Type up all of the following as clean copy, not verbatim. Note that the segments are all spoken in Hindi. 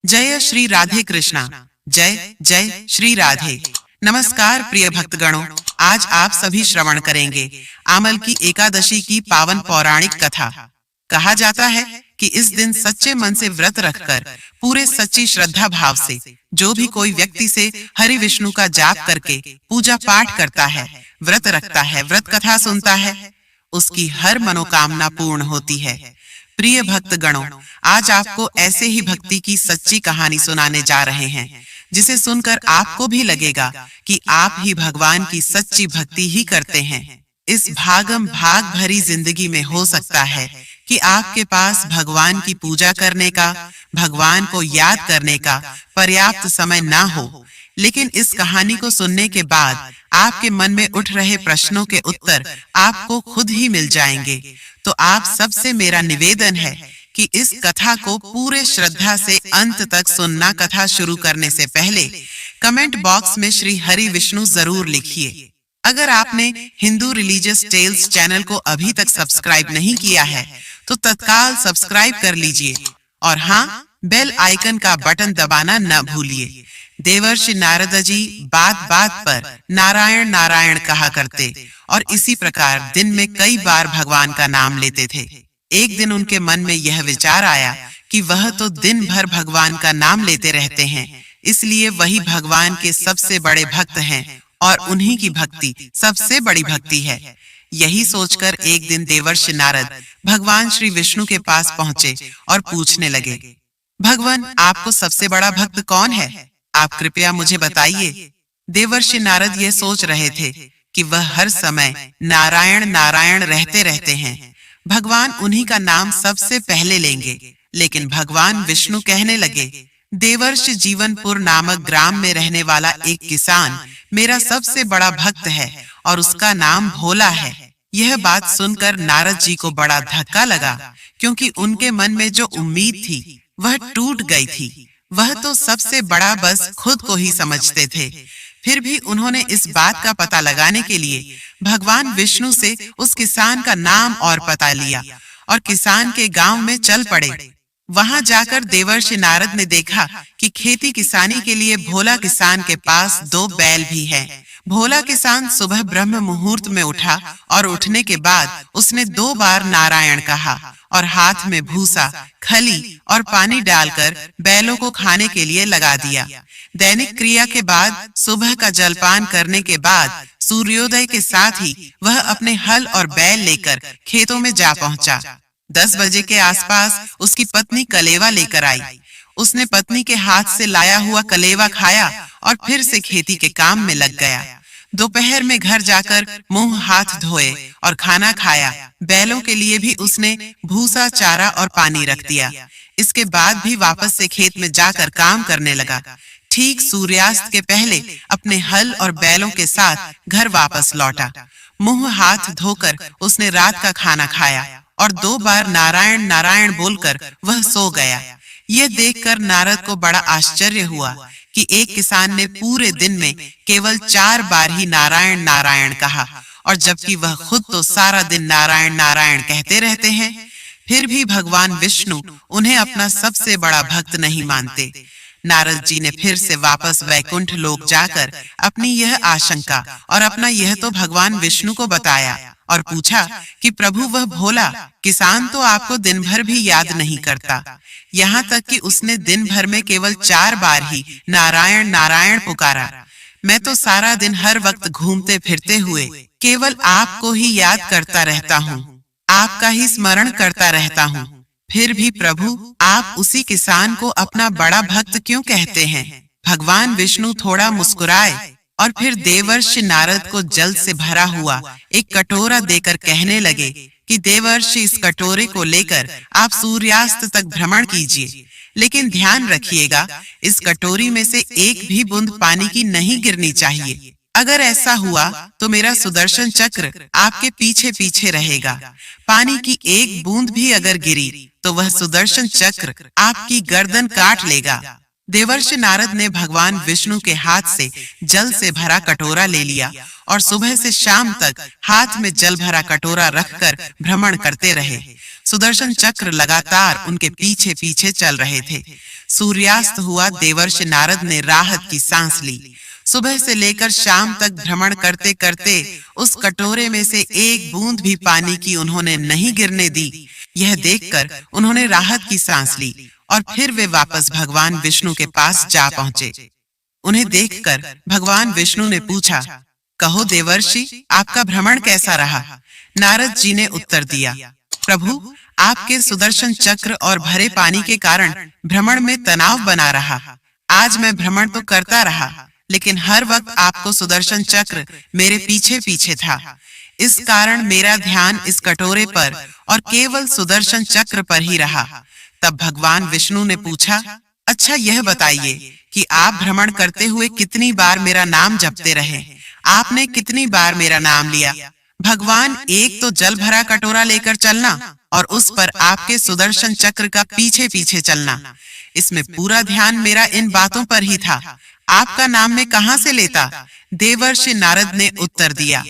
जय श्री राधे कृष्णा। जय जय श्री राधे। नमस्कार प्रिय भक्तगणों, आज आप सभी श्रवण करेंगे आमल की एकादशी की पावन पौराणिक कथा। कहा जाता है कि इस दिन सच्चे मन से व्रत रखकर पूरे सच्ची श्रद्धा भाव से जो भी कोई व्यक्ति से हरि विष्णु का जाप करके पूजा पाठ करता है, व्रत रखता है, व्रत कथा सुनता है, उसकी हर मनोकामना पूर्ण होती है। प्रिय भक्तगणों, आज आपको ऐसे ही भक्ति की सच्ची कहानी सुनाने जा रहे हैं, जिसे सुनकर आपको भी लगेगा कि आप ही भगवान की सच्ची भक्ति ही करते हैं। इस भागम भाग भरी जिंदगी में हो सकता है कि आपके पास भगवान की पूजा करने का, भगवान को याद करने का पर्याप्त समय ना हो, लेकिन इस कहानी को सुनने के बाद आपके मन में उठ रहे प्रश्नों के उत्तर आपको खुद ही मिल जाएंगे। तो आप सबसे मेरा निवेदन है कि इस कथा को पूरे श्रद्धा से अंत तक सुनना। कथा शुरू करने से पहले कमेंट बॉक्स में श्री हरि विष्णु जरूर लिखिए। अगर आपने हिंदू रिलीजियस टेल्स चैनल को अभी तक सब्सक्राइब नहीं किया है तो तत्काल सब्सक्राइब कर लीजिए और हाँ, बेल आइकन का बटन दबाना न भूलिए। देवर्षि नारद जी बात बात पर नारायण नारायण कहा करते और इसी प्रकार दिन में कई बार भगवान का नाम लेते थे। एक दिन उनके मन में यह विचार आया कि वह तो दिन भर भगवान का नाम लेते रहते हैं, इसलिए वही भगवान के सबसे बड़े भक्त हैं और उन्हीं की भक्ति सबसे बड़ी भक्ति है। यही सोचकर एक दिन देवर्षि नारद भगवान श्री विष्णु के पास पहुंचे और पूछने लगे, भगवान, आपको सबसे बड़ा भक्त कौन है? आप कृपया मुझे बताइए। देवर्षि नारद ये सोच रहे थे कि वह हर समय नारायण नारायण रहते रहते हैं, भगवान उन्हीं का नाम सबसे पहले लेंगे। लेकिन भगवान विष्णु कहने लगे, देवर्षि जीवनपुर नामक ग्राम में रहने वाला एक किसान मेरा सबसे बड़ा भक्त है और उसका नाम भोला है। यह बात सुनकर नारद जी को बड़ा धक्का लगा, क्योंकि उनके मन में जो उम्मीद थी वह टूट गई थी। वह तो सबसे बड़ा बस खुद को ही समझते थे। फिर भी उन्होंने इस बात का पता लगाने के लिए भगवान विष्णु से उस किसान का नाम और पता लिया और किसान के गांव में चल पड़े। वहां जाकर देवर्षि नारद ने देखा कि खेती किसानी के लिए भोला किसान के पास 2 बैल भी हैं। भोला किसान सुबह ब्रह्म मुहूर्त में उठा और उठने के बाद उसने 2 बार नारायण कहा और हाथ में भूसा, खली और पानी डालकर बैलों को खाने के लिए लगा दिया। दैनिक क्रिया के बाद सुबह का जलपान करने के बाद सूर्योदय के साथ ही वह अपने हल और बैल लेकर खेतों में जा पहुंचा। 10 बजे के आसपास उसकी पत्नी कलेवा लेकर आई। उसने पत्नी के हाथ से लाया हुआ कलेवा खाया और फिर से खेती के काम में लग गया। दोपहर में घर जाकर मुंह हाथ धोए और खाना खाया। बैलों के लिए भी उसने भूसा, चारा और पानी रख दिया। इसके बाद भी वापस से खेत में जाकर काम करने लगा। ठीक सूर्यास्त के पहले अपने हल और बैलों के साथ घर वापस लौटा। मुंह हाथ धोकर उसने रात का खाना खाया और 2 बार नारायण नारायण बोलकर वह सो गया। यह देखकर नारद को बड़ा आश्चर्य हुआ कि एक किसान ने पूरे दिन में केवल 4 बार ही नारायण नारायण कहा, और जबकि वह खुद तो सारा दिन नारायण नारायण कहते रहते हैं। फिर भी भगवान विष्णु उन्हें अपना सबसे बड़ा भक्त नहीं मानते। नारद जी ने फिर से वापस वैकुंठ लोक जाकर अपनी यह आशंका और अपना यह तो भगवान विष्णु को बताया और पूछा कि प्रभु, वह भोला किसान तो आपको दिन भर भी याद नहीं करता। यहाँ तक कि उसने दिन भर में केवल 4 बार ही नारायण नारायण पुकारा। मैं तो सारा दिन हर वक्त घूमते फिरते हुए केवल आपको ही याद करता रहता हूँ, आपका ही स्मरण करता रहता हूँ। फिर भी प्रभु, आप उसी किसान को अपना बड़ा भक्त क्यों कहते हैं? भगवान विष्णु थोड़ा मुस्कुराए और फिर देवर्षि नारद को जल से भरा हुआ एक कटोरा देकर कहने लगे कि देवर्षि, इस कटोरे को लेकर आप सूर्यास्त तक भ्रमण कीजिए, लेकिन ध्यान रखिएगा इस कटोरी में से एक भी बूंद पानी की नहीं गिरनी चाहिए। अगर ऐसा हुआ तो मेरा सुदर्शन चक्र आपके पीछे पीछे रहेगा। पानी की एक बूंद भी अगर गिरी तो वह सुदर्शन चक्र आपकी गर्दन काट लेगा। देवर्षि नारद ने भगवान विष्णु के हाथ से जल से भरा कटोरा ले लिया और सुबह से शाम तक हाथ में जल भरा कटोरा रखकर भ्रमण करते रहे। सुदर्शन चक्र लगातार उनके पीछे पीछे चल रहे थे। सूर्यास्त हुआ। देवर्षि नारद ने राहत की सांस ली। सुबह से लेकर शाम तक भ्रमण करते करते उस कटोरे में से एक बूंद भी पानी की उन्होंने नहीं गिरने दी। यह देखकर उन्होंने राहत की सांस ली और फिर वे वापस भगवान विष्णु के पास जा पहुंचे। उन्हें देखकर भगवान विष्णु ने पूछा, कहो देवर्षि, आपका भ्रमण कैसा रहा? नारद जी ने उत्तर दिया, प्रभु, आपके सुदर्शन चक्र और भरे पानी के कारण भ्रमण में तनाव बना रहा। आज मैं भ्रमण तो करता रहा, लेकिन हर वक्त आपको सुदर्शन चक्र मेरे पीछे पीछे था। इस कारण मेरा ध्यान इस कटोरे पर और केवल सुदर्शन चक्र पर ही रहा। तब भगवान विष्णु ने पूछा, अच्छा यह बताइए कि आप भ्रमण करते हुए कितनी बार मेरा नाम जपते रहे? आपने कितनी बार मेरा नाम लिया? भगवान, एक तो जल भरा कटोरा लेकर चलना और उस पर आपके सुदर्शन चक्र का पीछे पीछे चलना, इसमें पूरा ध्यान मेरा इन बातों पर ही था। आपका नाम मैं कहां से लेता? देवर्षि नारद ने उत्तर दिया।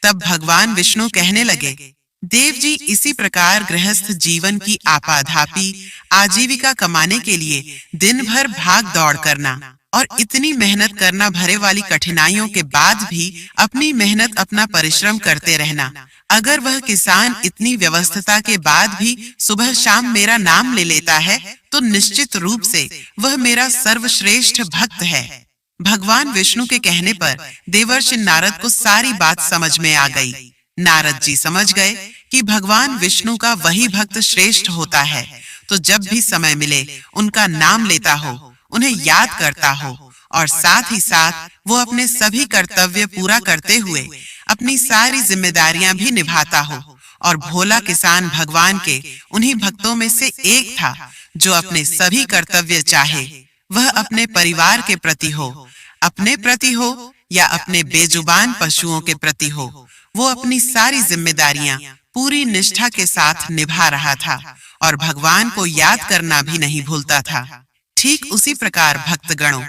तब भगवान विष्णु कहने लगे, देव जी, इसी प्रकार गृहस्थ जीवन की आपाधापी आजीविका कमाने के लिए दिन भर भाग दौड़ करना और इतनी मेहनत करना भरे वाली कठिनाइयों के बाद भी अपनी मेहनत अपना परिश्रम करते रहना। अगर वह किसान इतनी व्यवस्थता के बाद भी सुबह शाम मेरा नाम ले लेता है तो निश्चित रूप से वह मेरा सर्वश्रेष्ठ भक्त है। भगवान विष्णु के कहने पर देवर्षि नारद को सारी बात समझ में आ गई। नारद जी समझ गए कि भगवान विष्णु का वही भक्त श्रेष्ठ होता है, तो जब भी समय मिले उनका नाम लेता हो, उन्हें याद करता हो और साथ ही साथ वो अपने सभी कर्तव्य पूरा करते हुए अपनी सारी जिम्मेदारियां भी निभाता हो। और भोला किसान भगवान के उन्हीं भक्तों में से एक था जो अपने सभी कर्तव्य चाहे वह अपने परिवार के प्रति हो, अपने प्रति हो या अपने बेजुबान पशुओं के प्रति हो, वो अपनी सारी जिम्मेदारियां पूरी निष्ठा के साथ निभा रहा था और भगवान को याद करना भी नहीं भूलता था। ठीक उसी प्रकार भक्तगणों,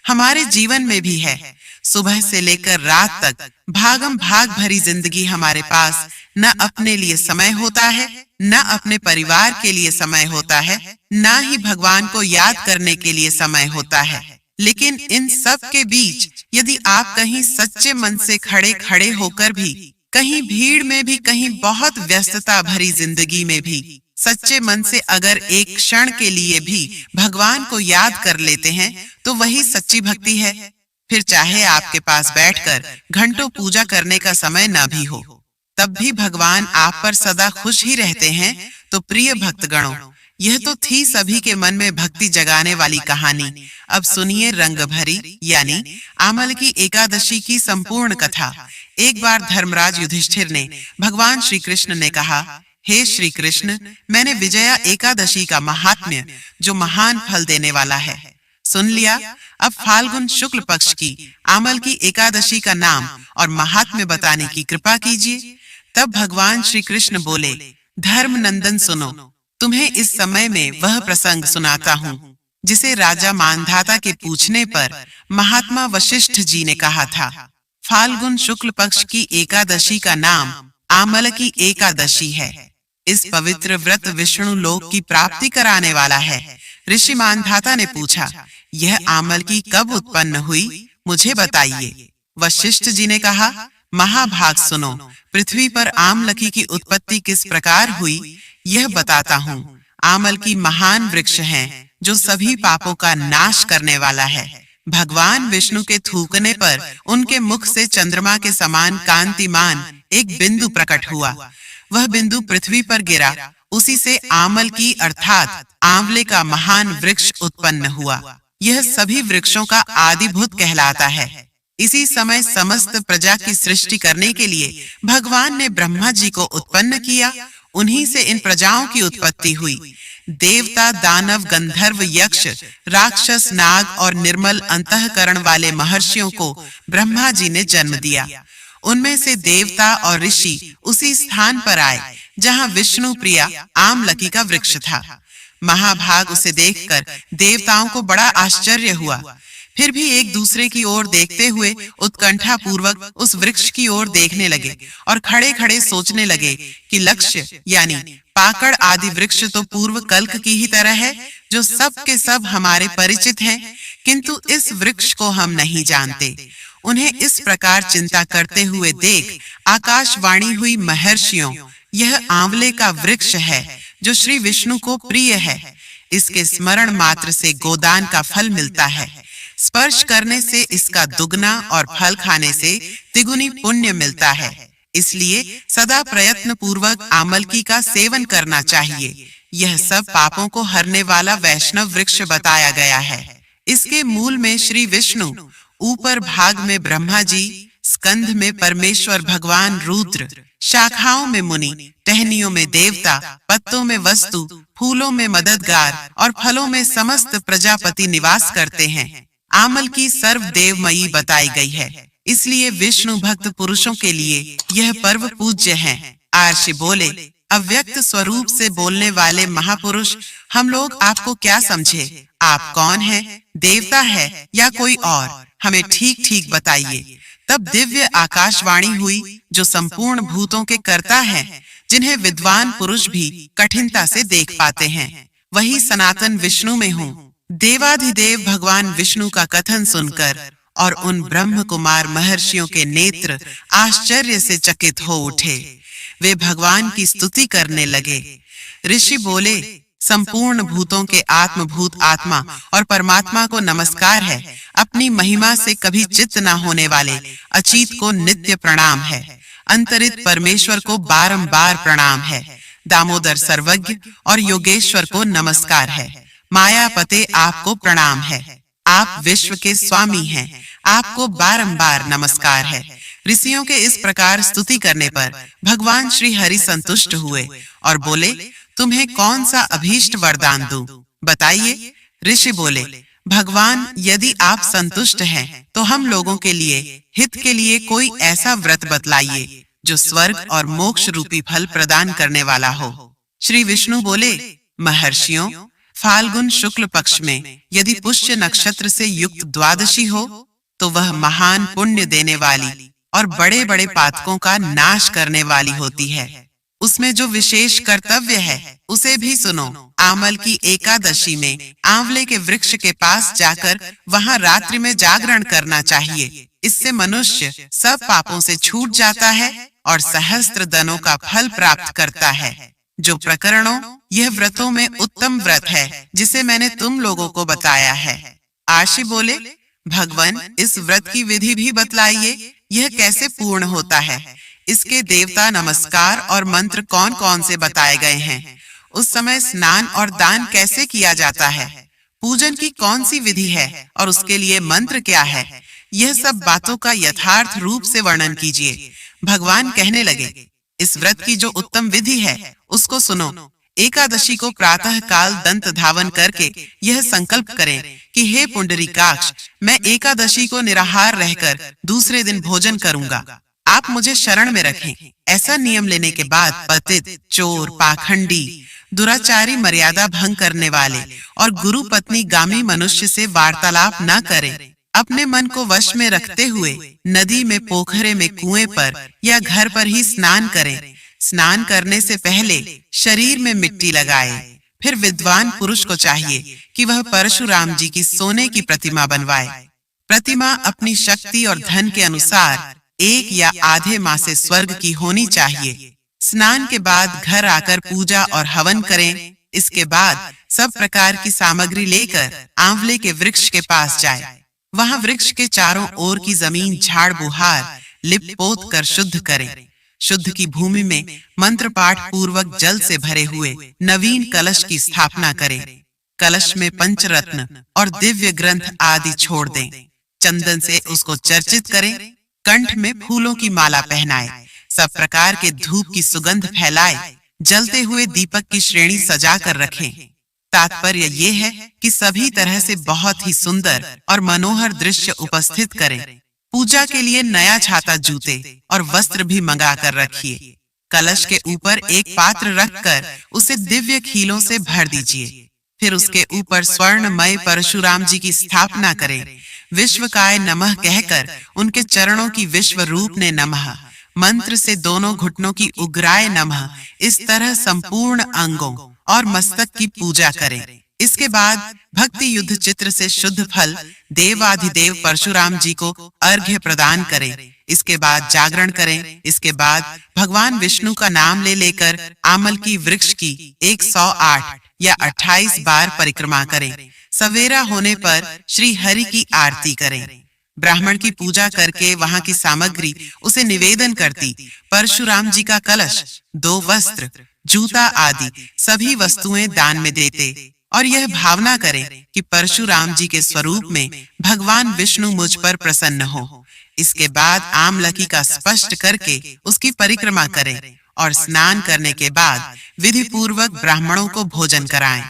हमारे जीवन में भी है। सुबह से लेकर रात तक भागम भाग भरी जिंदगी हमारे पास न अपने लिए समय होता है, न अपने परिवार के लिए समय होता है, न ही भगवान को याद करने के लिए समय होता है। लेकिन इन सब के बीच यदि आप कहीं सच्चे मन से खड़े खड़े होकर भी, कहीं भीड़ में भी, कहीं बहुत व्यस्तता भरी जिंदगी में भी सच्चे मन से अगर एक क्षण के लिए भी भगवान को याद कर लेते हैं तो वही सच्ची भक्ति है। फिर चाहे आपके पास बैठकर घंटों पूजा करने का समय न भी हो, तब भी भगवान आप पर सदा खुश ही रहते हैं। तो प्रिय भक्तगणों, यह तो थी सभी के मन में भक्ति जगाने वाली कहानी। अब सुनिए रंग भरी यानी आमल की एकादशी की संपूर्ण कथा। एक बार धर्मराज युधिष्ठिर ने भगवान श्री कृष्ण ने कहा, हे श्री कृष्ण, मैंने विजया एकादशी का महात्म्य जो महान फल देने वाला है सुन लिया। अब फाल्गुन शुक्ल पक्ष की आमल की एकादशी का नाम और महात्म्य बताने की कृपा कीजिए। तब भगवान श्री कृष्ण बोले, धर्म नंदन सुनो, तुम्हें इस समय में वह प्रसंग सुनाता हूँ जिसे राजा मानधाता के पूछने पर महात्मा वशिष्ठ जी ने कहा था। फाल्गुन शुक्ल पक्ष की एकादशी का नाम आमल की एकादशी है। इस पवित्र व्रत विष्णु लोक की प्राप्ति कराने वाला है। ऋषि मानधाता ने पूछा, यह आमल की कब उत्पन्न हुई, मुझे बताइए। वशिष्ठ जी ने कहा, महाभाग सुनो, पृथ्वी पर आमलकी की उत्पत्ति किस प्रकार हुई यह बताता हूँ। आमल की महान वृक्ष है जो सभी पापों का नाश करने वाला है। भगवान विष्णु के थूकने पर उनके मुख से चंद्रमा के समान कांतिमान एक बिंदु प्रकट हुआ। वह बिंदु पृथ्वी पर गिरा। उसी से आमल की अर्थात आंवले का महान वृक्ष उत्पन्न हुआ। यह सभी वृक्षों का आदिभूत कहलाता है। इसी समय समस्त प्रजा की सृष्टि करने के लिए भगवान ने ब्रह्मा जी को उत्पन्न किया। उन्हीं से इन प्रजाओं की उत्पत्ति हुई। देवता, दानव, गंधर्व, यक्ष, राक्षस, नाग और निर्मल अंतःकरण वाले महर्षियों को ब्रह्मा जी ने जन्म दिया। उनमें से देवता और ऋषि उसी स्थान पर आए जहां विष्णु प्रिया आमलकी का वृक्ष था। महाभाग उसे देखकर देवताओं को बड़ा आश्चर्य हुआ। फिर भी एक दूसरे की ओर देखते हुए उत्कंठा पूर्वक उस वृक्ष की ओर देखने लगे और खड़े खड़े सोचने लगे कि लक्ष्य यानी पाकड़ आदि वृक्ष तो पूर्व कल्क की ही तरह है, जो सब के सब हमारे परिचित हैं, किंतु इस वृक्ष को हम नहीं जानते। उन्हें इस प्रकार चिंता करते हुए देख आकाशवाणी हुई महर्षियों, यह आंवले का वृक्ष है जो श्री विष्णु को प्रिय है। इसके स्मरण मात्र से गोदान का फल मिलता है। स्पर्श करने से इसका दुगना और फल खाने से तिगुनी पुण्य मिलता है। इसलिए सदा प्रयत्न पूर्वक आमलकी का सेवन करना चाहिए। यह सब पापों को हरने वाला वैष्णव वृक्ष बताया गया है। इसके मूल में श्री विष्णु, ऊपर भाग में ब्रह्मा जी, स्कंध में परमेश्वर भगवान रुद्र, शाखाओं में मुनि, टहनियों में देवता, पत्तों में वस्तु, फूलों में मददगार और फलों में समस्त प्रजापति निवास करते हैं। आमल की सर्वदेवमयी बताई गई है, इसलिए विष्णु भक्त पुरुषों के लिए यह पर्व पूज्य है। आर्षि बोले, अव्यक्त स्वरूप से बोलने वाले महापुरुष, हम लोग आपको क्या समझे? आप कौन हैं? देवता है या कोई और? हमें ठीक ठीक बताइए। तब दिव्य आकाशवाणी हुई, जो संपूर्ण भूतों के कर्ता हैं, जिन्हें विद्वान पुरुष भी कठिनता से देख पाते हैं, वही सनातन विष्णु में हूँ। देवाधिदेव भगवान विष्णु का कथन सुनकर और उन ब्रह्म कुमार महर्षियों के नेत्र आश्चर्य से चकित हो उठे। वे भगवान की स्तुति करने लगे। ऋषि बोले, संपूर्ण भूतों के आत्मभूत आत्मा और परमात्मा को नमस्कार है। अपनी महिमा से कभी चित्त न होने वाले अचित को नित्य प्रणाम है। अंतरित परमेश्वर को बारंबार प्रणाम है। दामोदर सर्वज्ञ और योगेश्वर को नमस्कार है। मायापते आपको प्रणाम है। आप विश्व के स्वामी हैं। आपको बारंबार नमस्कार है। ऋषियों के इस प्रकार स्तुति करने पर भगवान श्री हरि संतुष्ट हुए और बोले, तुम्हें कौन सा अभीष्ट वरदान दूं? बताइए। ऋषि बोले, भगवान, यदि आप संतुष्ट हैं तो हम लोगों के लिए हित के लिए कोई ऐसा व्रत बतलाइए जो स्वर्ग और मोक्ष रूपी फल प्रदान करने वाला हो। श्री विष्णु बोले, महर्षियों, फाल्गुन शुक्ल पक्ष में यदि पुष्य नक्षत्र से युक्त द्वादशी हो तो वह महान पुण्य देने वाली और बड़े बड़े पातकों का नाश करने वाली होती है। उसमें जो विशेष कर्तव्य है उसे भी सुनो। आमल की एकादशी में आंवले के वृक्ष के पास जाकर वहां रात्रि में जागरण करना चाहिए। इससे मनुष्य सब पापों से छूट जाता है और सहस्त्र दनों का फल प्राप्त करता है। जो प्रकरणों, यह व्रतों में उत्तम व्रत है जिसे मैंने तुम लोगों को बताया है। आर्षि बोले, भगवान, इस व्रत की विधि भी बतलाइए। यह कैसे पूर्ण होता है? इसके देवता, नमस्कार और मंत्र कौन कौन से बताए गए हैं? उस समय स्नान और दान कैसे किया जाता है? पूजन की कौन सी विधि है और उसके लिए मंत्र क्या है? यह सब बातों का यथार्थ रूप से वर्णन कीजिए। भगवान कहने लगे, इस व्रत की जो उत्तम विधि है उसको सुनो। एकादशी को प्रातः काल दंत धावन करके यह संकल्प करें कि हे पुंडरीकाक्ष, मैं एकादशी को निराहार रहकर दूसरे दिन भोजन करूंगा। आप मुझे शरण में रखें। ऐसा नियम लेने के बाद पतित, चोर, पाखंडी, दुराचारी, मर्यादा भंग करने वाले और गुरु पत्नी गामी मनुष्य से वार्तालाप न करें। अपने मन को वश में रखते हुए नदी में, पोखरे में, कुएं पर या घर पर ही स्नान करें। स्नान करने से पहले शरीर में मिट्टी लगाए। फिर विद्वान पुरुष को चाहिए कि वह परशुराम जी की सोने की प्रतिमा बनवाए। प्रतिमा अपनी शक्ति और धन के अनुसार 1 या आधे माह से स्वर्ग की होनी चाहिए। स्नान के बाद घर आकर पूजा और हवन करें। इसके बाद सब प्रकार की सामग्री लेकर आंवले के वृक्ष के पास जाए। वहां वृक्ष के चारों ओर की जमीन झाड़ बुहार लिप पोत कर शुद्ध करें। शुद्ध की भूमि में मंत्र पाठ पूर्वक जल से भरे हुए नवीन कलश की स्थापना करें। कलश में पंचरत्न और दिव्य ग्रंथ आदि छोड़ दें। चंदन से उसको चर्चित करें। कंठ में फूलों की माला पहनाए। सब प्रकार के धूप की सुगंध फैलाए। जलते हुए दीपक की श्रेणी सजा कर रखें। तात्पर्य ये है कि सभी तरह से बहुत ही सुंदर और मनोहर दृश्य उपस्थित करें। पूजा के लिए नया छाता, जूते और वस्त्र भी मंगा कर रखिए। कलश के ऊपर एक पात्र रखकर उसे दिव्य खीलों से भर दीजिए। फिर उसके ऊपर स्वर्णमय परशुराम जी की स्थापना करें। विश्वकाय नमः कहकर उनके चरणों की विश्व रूप ने नमः मंत्र से दोनों घुटनों की उग्राय नमः इस तरह संपूर्ण अंगों और मस्तक की पूजा करें। इसके बाद भक्ति युद्ध चित्र से शुद्ध फल देवाधिदेव परशुराम जी को अर्घ्य प्रदान करें। इसके बाद जागरण करें। इसके बाद भगवान विष्णु का नाम ले लेकर आमल की वृक्ष की 108 या 28 बार परिक्रमा करें। सवेरा होने पर श्री हरि की आरती करें। ब्राह्मण की पूजा करके वहां की सामग्री उसे निवेदन करती। परशुराम जी का कलश, 2 वस्त्र, जूता आदि सभी वस्तुएं दान में देते और यह भावना करें कि परशुराम जी के स्वरूप में भगवान विष्णु मुझ पर प्रसन्न हो। इसके बाद आमलकी का स्पष्ट करके उसकी परिक्रमा करें और स्नान करने के बाद विधि पूर्वक ब्राह्मणों को भोजन कराएं।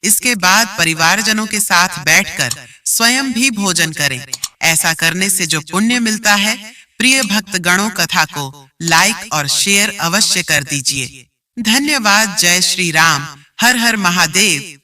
इसके बाद परिवारजनों के साथ बैठकर स्वयं भी भोजन करें। ऐसा करने से जो पुण्य मिलता है, प्रिय भक्त गणों कथा को लाइक और शेयर अवश्य कर दीजिए। धन्यवाद। जय श्री राम। हर हर महादेव।